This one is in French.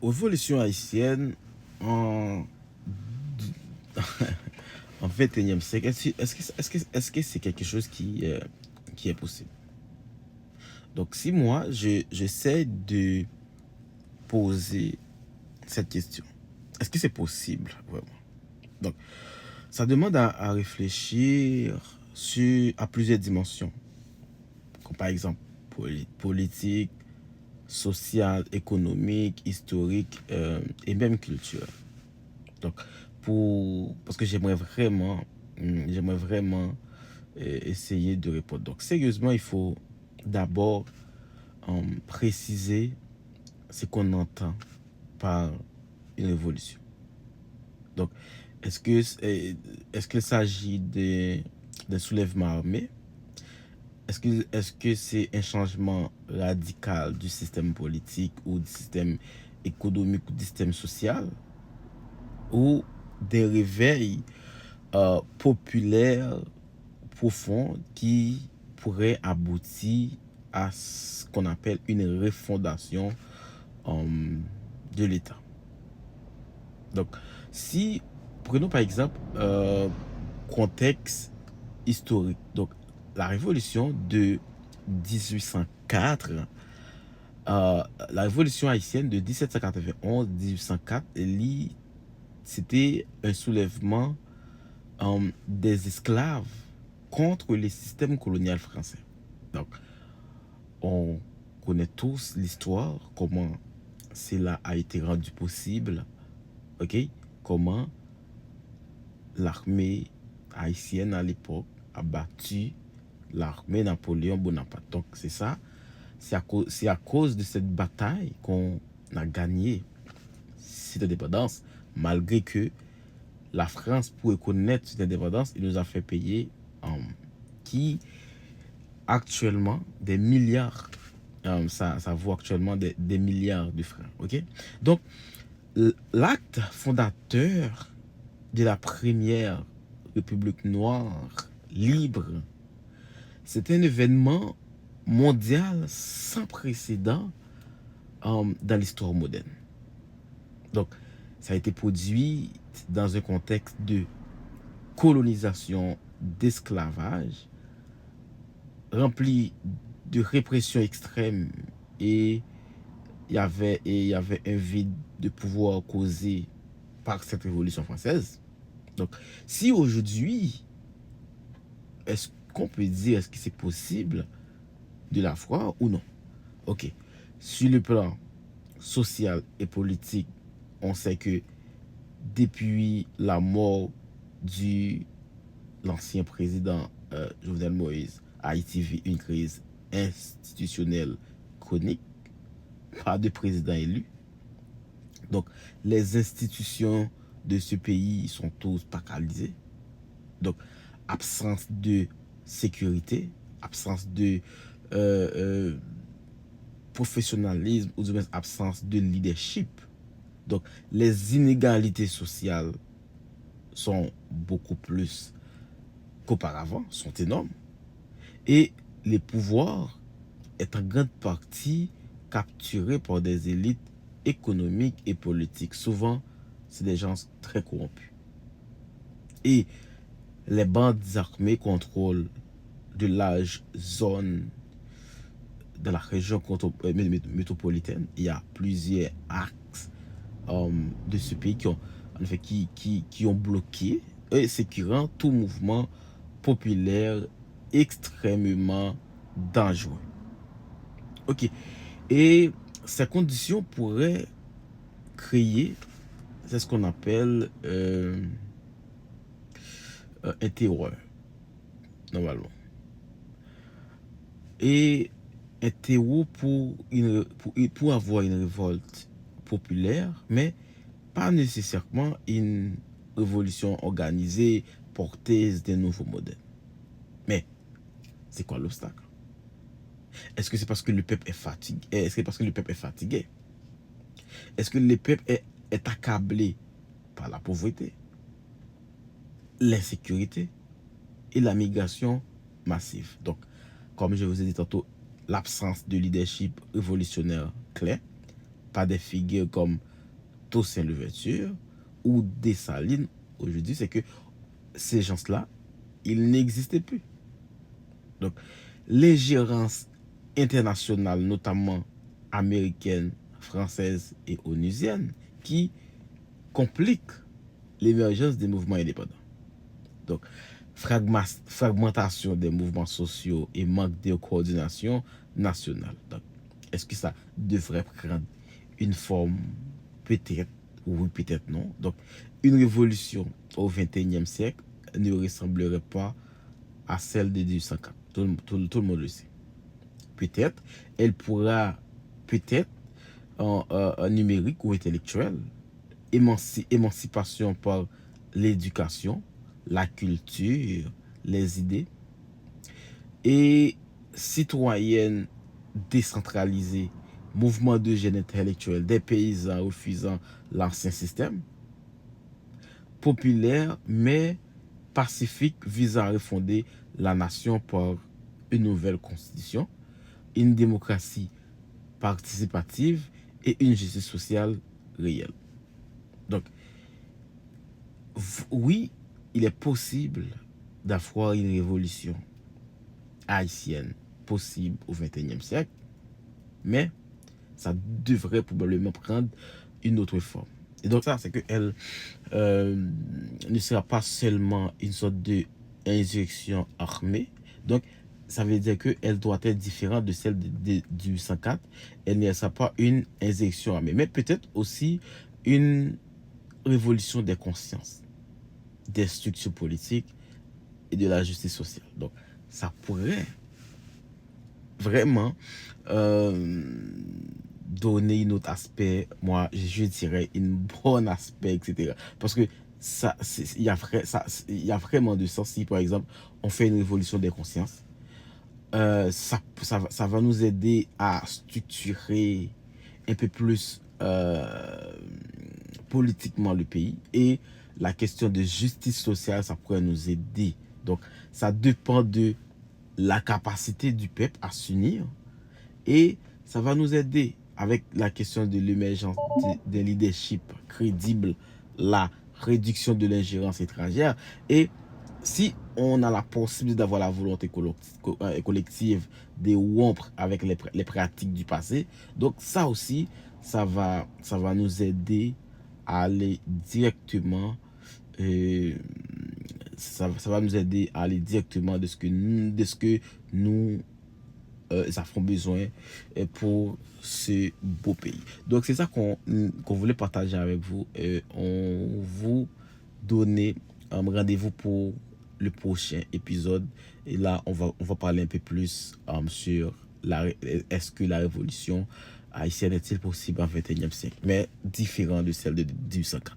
Révolution haïtienne en, en 21e siècle, est-ce que c'est quelque chose qui est possible? Donc, si moi, j'essaie de poser cette question, est-ce que c'est possible, vraiment? Donc, ça demande à réfléchir à plusieurs dimensions, comme par exemple politique, sociale, économique, historique et même culturelle. Donc, parce que j'aimerais vraiment essayer de répondre. Donc, sérieusement, il faut d'abord préciser ce qu'on entend par une révolution. Donc, est-ce qu'il s'agit d'un soulèvement armé? Est-ce que c'est un changement radical du système politique ou du système économique ou du système social? Ou des réveils populaires profonds qui pourraient aboutir à ce qu'on appelle une refondation de l'État. Donc, si, prenons par exemple, contexte historique. Donc, la révolution de 1804, la révolution haïtienne de 1791-1804, c'était un soulèvement des esclaves contre le système colonial français. Donc, on connaît tous l'histoire, comment cela a été rendu possible, ok? Comment l'armée haïtienne à l'époque a battu l'armée Napoléon Bonaparte. Donc, c'est ça, c'est à cause de cette bataille qu'on a gagné cette indépendance, malgré que la France, pour reconnaître cette indépendance, il nous a fait payer qui actuellement des milliards, ça vaut actuellement des milliards de francs. Ok? Donc, l'acte fondateur de la première République noire libre, c'est un événement mondial sans précédent dans l'histoire moderne. Donc, ça a été produit dans un contexte de colonisation, d'esclavage, rempli de répression extrême, et il y avait un vide de pouvoir causé par cette révolution française. Donc, si aujourd'hui, est-ce qu'on peut dire, est-ce que c'est possible de la foi ou non? Ok. Sur le plan social et politique, on sait que depuis la mort de l'ancien président Jovenel Moïse, Haïti vit une crise institutionnelle chronique, pas de président élu. Donc, les institutions de ce pays sont tous paralysées. Donc, absence de sécurité, absence de professionnalisme, ou du moins absence de leadership. Donc, les inégalités sociales sont beaucoup plus qu'auparavant, sont énormes. Et les pouvoirs est en grande partie capturés par des élites économiques et politiques. Souvent, c'est des gens très corrompus. Et les bandes armées contrôlent de larges zones de la région métropolitaine. Il y a plusieurs axes de ce pays qui ont bloqué, et ce qui rend tout mouvement populaire extrêmement dangereux. Ok. Et ces conditions pourraient créer, c'est ce qu'on appelle un terreur, normalement. Et un terreau pour avoir une révolte populaire, mais pas nécessairement une révolution organisée, porteuse d'un nouveau modèle. Mais c'est quoi l'obstacle? Est-ce que c'est parce que le peuple est fatigué? Est-ce que c'est parce que le peuple est fatigué? Est-ce que le peuple est accablé par la pauvreté, l'insécurité et la migration massive? Donc, comme je vous ai dit tantôt, l'absence de leadership révolutionnaire clair, pas des figures comme Toussaint Louverture ou Dessalines aujourd'hui, c'est que ces gens-là, ils n'existaient plus. Donc, l'ingérence internationale, notamment américaine, française et onusienne, qui complique l'émergence des mouvements indépendants. Donc, fragmentation des mouvements sociaux et manque de coordination nationale. Donc, est-ce que ça devrait prendre une forme? Peut-être, oui, peut-être non. Donc, une révolution au XXIe siècle ne ressemblerait pas à celle de 1804. Tout le monde le sait. Peut-être, elle pourra, peut-être, en numérique ou intellectuel, émancipation par l'éducation, la culture, les idées, et citoyenne décentralisée, mouvement de jeunes intellectuels, des paysans refusant l'ancien système, populaire mais pacifique visant à refonder la nation par une nouvelle constitution, une démocratie participative et une justice sociale réelle. Donc, oui, il est possible d'avoir une révolution haïtienne possible au XXIe siècle, mais ça devrait probablement prendre une autre forme. Et donc ça, c'est qu'elle ne sera pas seulement une sorte d'insurrection armée. Donc, ça veut dire qu'elle doit être différente de celle du 804. Elle ne sera pas une insurrection armée, mais peut-être aussi une révolution des consciences, des structures politiques et de la justice sociale. Donc, ça pourrait vraiment donner un autre aspect, moi je dirais un bon aspect, etc. Parce que il y a vraiment de sens si par exemple on fait une révolution des consciences. Ça va nous aider à structurer un peu plus politiquement le pays, et la question de justice sociale, ça pourrait nous aider. Donc ça dépend de la capacité du peuple à s'unir, et ça va nous aider avec la question de l'émergence des leaderships crédibles, la réduction de l'ingérence étrangère. Et si on a la possibilité d'avoir la volonté collective de rompre avec les pratiques du passé, donc ça aussi, ça va nous aider à aller directement ça va nous aider à aller directement de ce que nous avons besoin pour ce beau pays. Donc c'est ça qu'on voulait partager avec vous. On vous donne rendez-vous pour le prochain épisode, et là on va parler un peu plus sur est-ce que la révolution haïtienne est-il possible en 21e siècle, mais différent de celle de 1804.